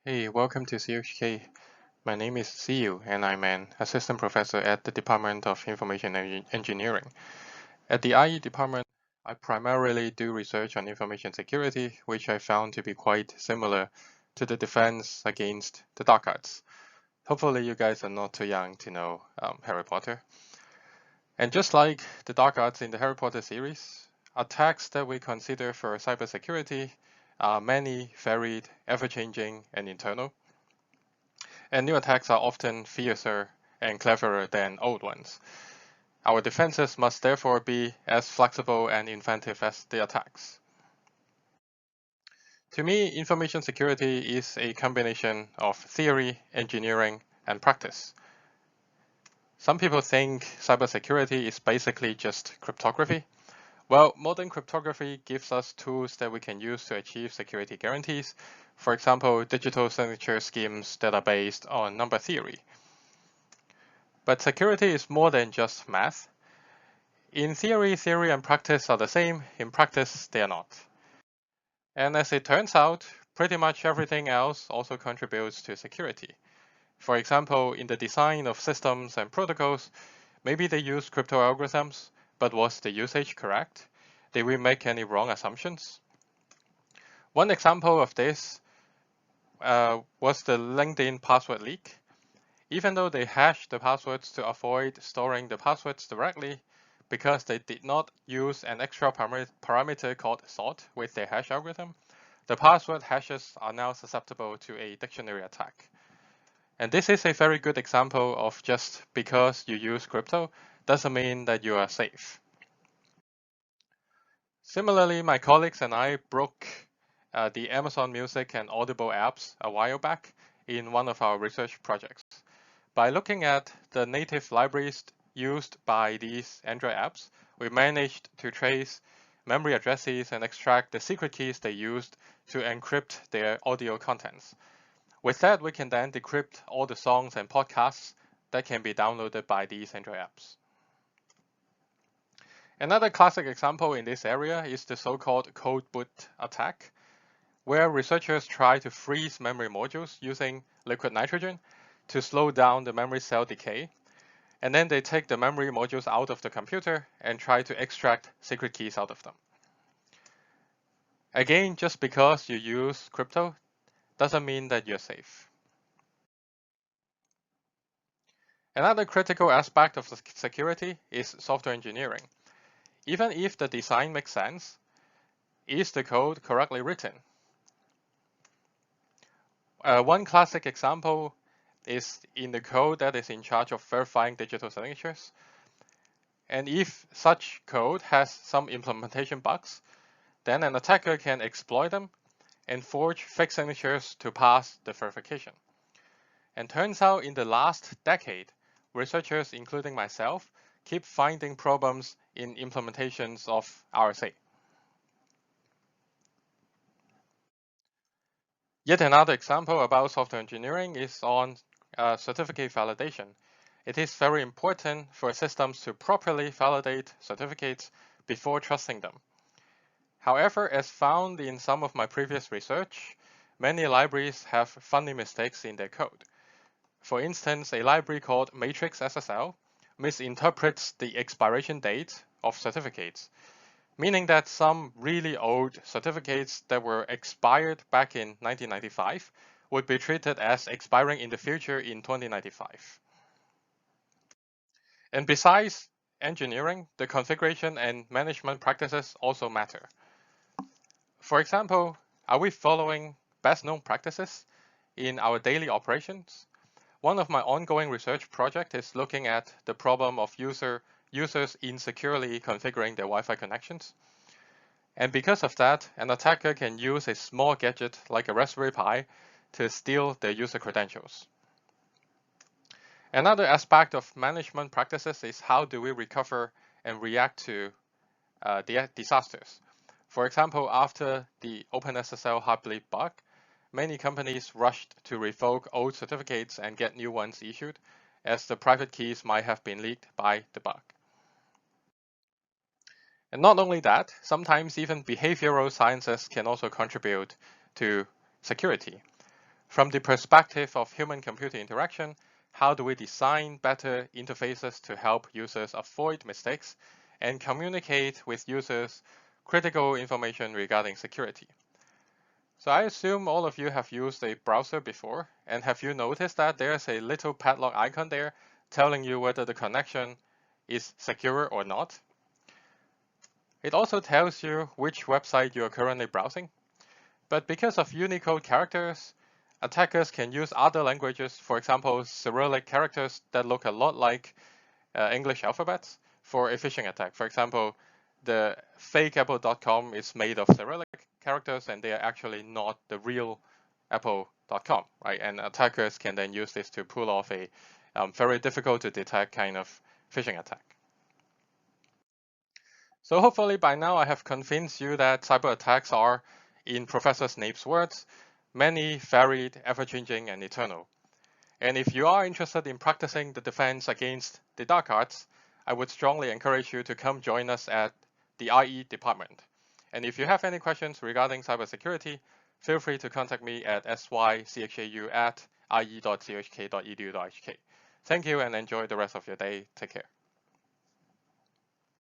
Hey, welcome to CHK. My name is Sze-yiu, and I'm an assistant professor at the Department of Information Engineering. At the IE department, I primarily do research on information security, which I found to be quite similar to the defense against the dark arts. Hopefully, you guys are not too young to know Harry Potter. And just like the dark arts in the Harry Potter series, attacks that we consider for cybersecurity are many, varied, ever-changing, and internal. And new attacks are often fiercer and cleverer than old ones. Our defenses must therefore be as flexible and inventive as the attacks. To me, information security is a combination of theory, engineering, and practice. Some people think cybersecurity is basically just cryptography. Well, modern cryptography gives us tools that we can use to achieve security guarantees. For example, digital signature schemes that are based on number theory. But security is more than just math. In theory, theory and practice are the same. In practice, they are not. And as it turns out, pretty much everything else also contributes to security. For example, in the design of systems and protocols, maybe they use crypto algorithms, but was the usage correct? Did we make any wrong assumptions? One example of this was the LinkedIn password leak. Even though they hashed the passwords to avoid storing the passwords directly, because they did not use an extra parameter called sort with their hash algorithm, the password hashes are now susceptible to a dictionary attack. And this is a very good example of just because you use crypto doesn't mean that you are safe. Similarly, my colleagues and I broke the Amazon Music and Audible apps a while back in one of our research projects. By looking at the native libraries used by these Android apps, we managed to trace memory addresses and extract the secret keys they used to encrypt their audio contents. With that, we can then decrypt all the songs and podcasts that can be downloaded by these Android apps. Another classic example in this area is the so-called code boot attack, where researchers try to freeze memory modules using liquid nitrogen to slow down the memory cell decay. And then they take the memory modules out of the computer and try to extract secret keys out of them. Again, just because you use crypto doesn't mean that you're safe. Another critical aspect of security is software engineering. Even if the design makes sense, is the code correctly written? One classic example is in the code that is in charge of verifying digital signatures. And if such code has some implementation bugs, then an attacker can exploit them and forge fake signatures to pass the verification. And turns out in the last decade, researchers, including myself, keep finding problems in implementations of RSA. Yet another example about software engineering is on certificate validation. It is very important for systems to properly validate certificates before trusting them. However, as found in some of my previous research, many libraries have funny mistakes in their code. For instance, a library called Matrix SSL misinterprets the expiration date of certificates, meaning that some really old certificates that were expired back in 1995 would be treated as expiring in the future in 2095. And besides engineering, the configuration and management practices also matter. For example, are we following best known practices in our daily operations? One of my ongoing research projects is looking at the problem of users insecurely configuring their Wi-Fi connections. And because of that, an attacker can use a small gadget like a Raspberry Pi to steal their user credentials. Another aspect of management practices is how do we recover and react to disasters. For example, after the OpenSSL heartbleed bug, many companies rushed to revoke old certificates and get new ones issued, as the private keys might have been leaked by the bug. And not only that, sometimes even behavioral sciences can also contribute to security. From the perspective of human-computer interaction, how do we design better interfaces to help users avoid mistakes and communicate with users critical information regarding security? So I assume all of you have used a browser before, and have you noticed that there's a little padlock icon there telling you whether the connection is secure or not? It also tells you which website you are currently browsing. But because of Unicode characters, attackers can use other languages, for example, Cyrillic characters that look a lot like English alphabets for a phishing attack. For example, the fake apple.com is made of Cyrillic characters, and they are actually not the real apple.com, right? And attackers can then use this to pull off a very difficult to detect kind of phishing attack. So hopefully by now I have convinced you that cyber attacks are, in Professor Snape's words, many, varied, ever-changing, and eternal. And if you are interested in practicing the defense against the dark arts, I would strongly encourage you to come join us at the IE department. And if you have any questions regarding cybersecurity, feel free to contact me at sychau@ie.chk.edu.hk. Thank you and enjoy the rest of your day. Take care.